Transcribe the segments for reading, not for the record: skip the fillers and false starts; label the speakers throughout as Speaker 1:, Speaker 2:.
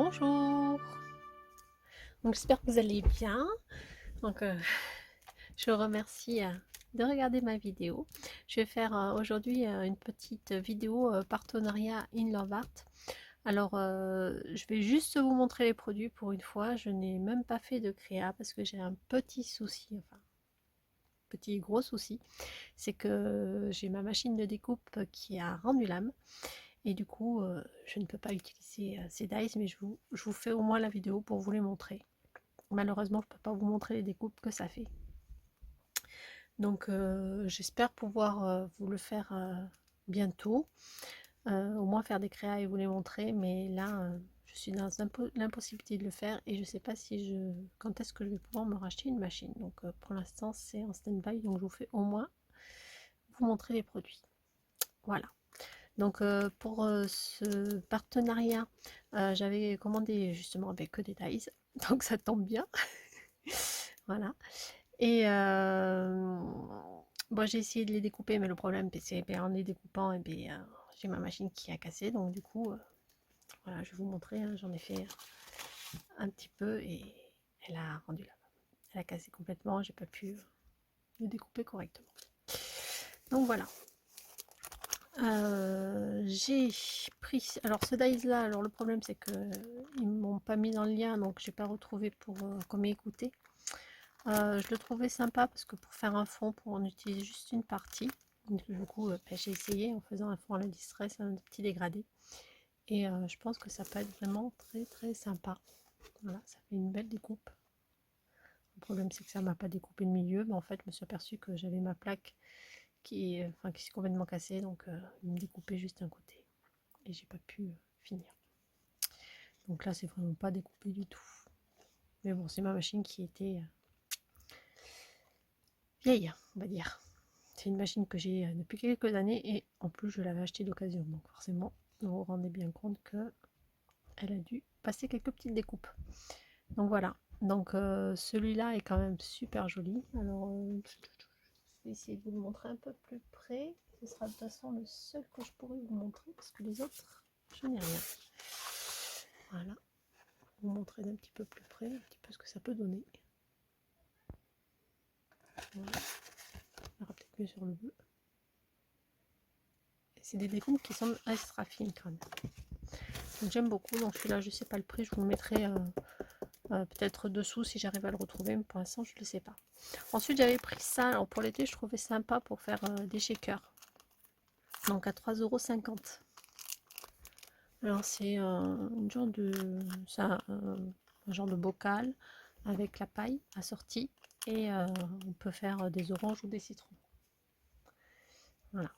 Speaker 1: Bonjour, donc j'espère que vous allez bien. Donc je vous remercie de regarder ma vidéo. Je vais faire aujourd'hui une petite vidéo partenariat in Love Art. Alors je vais juste vous montrer les produits pour une fois. Je n'ai même pas fait de créa parce que j'ai un petit souci, enfin petit gros souci, c'est que j'ai ma machine de découpe qui a rendu l'âme. Et du coup, je ne peux pas utiliser ces dies, mais je vous fais au moins la vidéo pour vous les montrer. Malheureusement, je ne peux pas vous montrer les découpes que ça fait. Donc, j'espère pouvoir vous le faire bientôt. Au moins faire des créas et vous les montrer. Mais là, je suis dans l'impossibilité de le faire et je ne sais pas quand est-ce que je vais pouvoir me racheter une machine. Donc, pour l'instant, c'est en stand-by. Donc, je vous fais au moins vous montrer les produits. Voilà. Donc pour ce partenariat, j'avais commandé justement avec que des dies, donc ça tombe bien. Voilà. Et bon, j'ai essayé de les découper, mais le problème c'est en les découpant, j'ai ma machine qui a cassé. Donc du coup, voilà, je vais vous montrer, hein, j'en ai fait un petit peu et elle a rendu là. Elle a cassé complètement, j'ai pas pu le découper correctement. Donc voilà. J'ai pris, alors ce dies là, alors le problème c'est que ils m'ont pas mis dans le lien, donc j'ai pas retrouvé pour comme écouter. Je le trouvais sympa parce que pour faire un fond, pour en utiliser juste une partie, donc du coup j'ai essayé en faisant un fond à la distress, un petit dégradé, et je pense que ça peut être vraiment très sympa. Voilà, ça fait une belle découpe. Le problème c'est que ça m'a pas découpé le milieu, mais en fait je me suis aperçue que j'avais ma plaque qui s'est complètement cassée, donc il me découpait juste un côté et j'ai pas pu finir. Donc là c'est vraiment pas découpé du tout, mais bon, c'est ma machine qui était vieille, on va dire. C'est une machine que j'ai depuis quelques années et en plus je l'avais achetée d'occasion, donc forcément vous vous rendez bien compte que elle a dû passer quelques petites découpes. Donc voilà, donc celui-là est quand même super joli. Alors je vais essayer de vous le montrer un peu plus près. Ce sera de toute façon le seul que je pourrais vous montrer parce que les autres je n'ai rien. Voilà, vous montrer d'un petit peu plus près un petit peu ce que ça peut donner. Voilà. On verra peut-être mieux sur le bleu. C'est des découpes qui sont extra fines quand même. Donc j'aime beaucoup. Donc celui-là, je sais pas le prix, je vous le mettrai peut-être dessous si j'arrive à le retrouver, mais pour l'instant je ne le sais pas. Ensuite j'avais pris ça. Alors pour l'été, je trouvais sympa pour faire des shakers. Donc à 3,50 €. Alors c'est une genre de un genre de bocal avec la paille assortie et on peut faire des oranges ou des citrons. Voilà,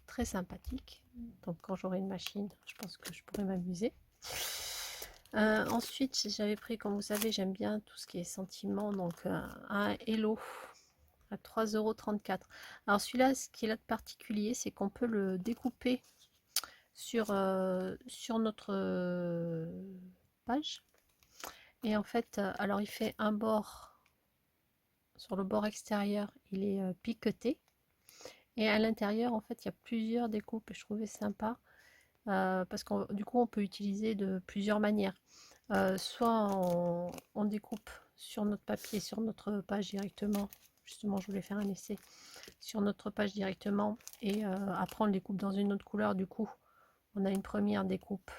Speaker 1: très sympathique. Donc quand j'aurai une machine, je pense que je pourrais m'amuser. Ensuite j'avais pris, comme vous savez, j'aime bien tout ce qui est sentiment, donc un Hello à 3,34 €. Alors celui-là, ce qui est là de particulier, c'est qu'on peut le découper sur notre page. Et en fait, alors il fait un bord, sur le bord extérieur, il est piqueté. Et à l'intérieur, en fait, il y a plusieurs découpes et je trouvais sympa. Parce que du coup, on peut utiliser de plusieurs manières. Soit on découpe sur notre papier, sur notre page directement. Justement, je voulais faire un essai sur notre page directement et après on le découpe dans une autre couleur. Du coup on a une première découpe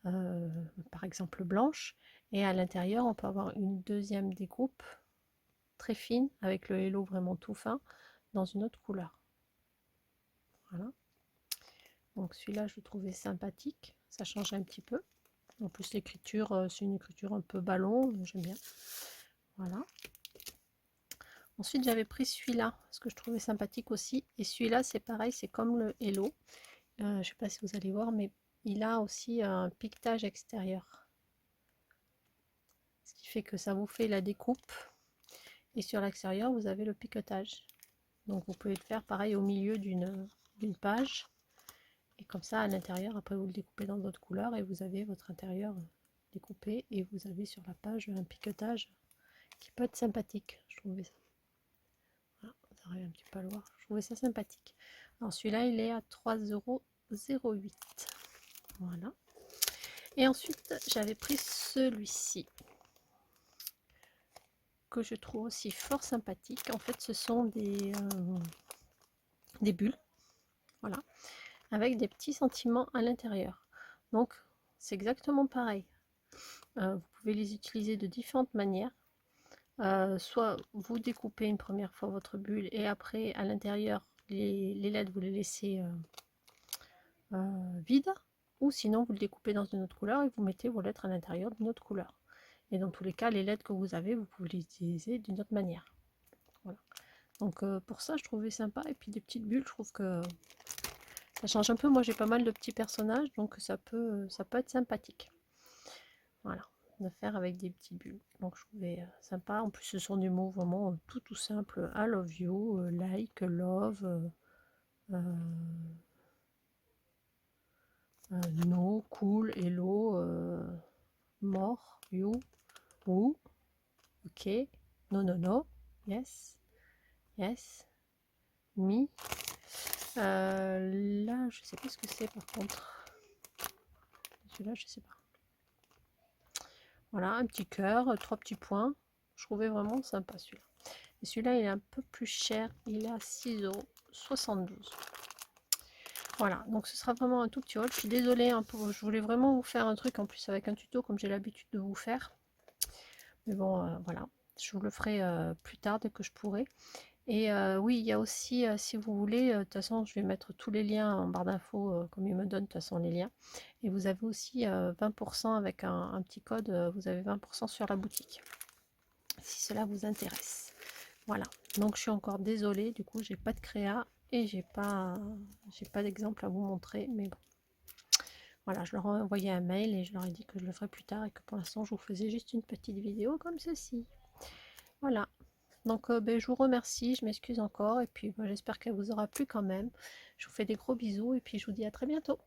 Speaker 1: par exemple blanche et à l'intérieur on peut avoir une deuxième découpe très fine avec le hello vraiment tout fin dans une autre couleur. Voilà, donc celui-là je le trouvais sympathique, ça change un petit peu. En plus l'écriture c'est une écriture un peu ballon, j'aime bien. Voilà. Ensuite j'avais pris celui-là parce que je trouvais sympathique aussi, et celui-là c'est pareil, c'est comme le hello. Je ne sais pas si vous allez voir, mais il a aussi un piquetage extérieur, ce qui fait que ça vous fait la découpe et sur l'extérieur vous avez le piquetage. Donc vous pouvez le faire pareil au milieu d'une page et comme ça à l'intérieur, après vous le découpez dans d'autres couleurs et vous avez votre intérieur découpé et vous avez sur la page un piquetage qui peut être sympathique. Je trouvais ça, voilà, vous arrivez un petit peu à le voir, je trouvais ça sympathique. Alors celui-là il est à 3,08 €. Voilà. Et ensuite, j'avais pris celui-ci, que je trouve aussi fort sympathique. En fait, ce sont des bulles, voilà, avec des petits sentiments à l'intérieur. Donc, c'est exactement pareil. Vous pouvez les utiliser de différentes manières. Soit vous découpez une première fois votre bulle et après, à l'intérieur, les LED, vous les laissez vides. Ou sinon, vous le découpez dans une autre couleur et vous mettez vos lettres à l'intérieur d'une autre couleur. Et dans tous les cas, les lettres que vous avez, vous pouvez les utiliser d'une autre manière. Voilà. Donc pour ça, je trouvais sympa. Et puis des petites bulles, je trouve que ça change un peu. Moi, j'ai pas mal de petits personnages, donc ça peut être sympathique. Voilà, de faire avec des petites bulles. Donc je trouvais sympa. En plus, ce sont des mots vraiment tout simple. I love you, like, love, no, cool, hello, more, you, who, ok, no, no, no, yes, yes, me. Là, je sais pas ce que c'est par contre. Celui-là, je sais pas. Voilà, un petit cœur, 3 petits points. Je trouvais vraiment sympa celui-là. Et celui-là, il est un peu plus cher. Il est à 6,72 €. Voilà, donc ce sera vraiment un tout petit haul. Je suis désolée, hein, je voulais vraiment vous faire un truc en plus avec un tuto comme j'ai l'habitude de vous faire. Mais bon, voilà, je vous le ferai plus tard dès que je pourrai. Et oui, il y a aussi, si vous voulez, de toute façon, je vais mettre tous les liens en barre d'infos, comme il me donne de toute façon les liens. Et vous avez aussi 20% avec un petit code, vous avez 20% sur la boutique, si cela vous intéresse. Voilà, donc je suis encore désolée, du coup, j'ai pas de créa et j'ai pas d'exemple à vous montrer, mais bon. Voilà, je leur ai envoyé un mail et je leur ai dit que je le ferai plus tard et que pour l'instant, je vous faisais juste une petite vidéo comme ceci. Voilà. Donc ben, je vous remercie, je m'excuse encore et puis ben, j'espère qu'elle vous aura plu quand même. Je vous fais des gros bisous et puis je vous dis à très bientôt.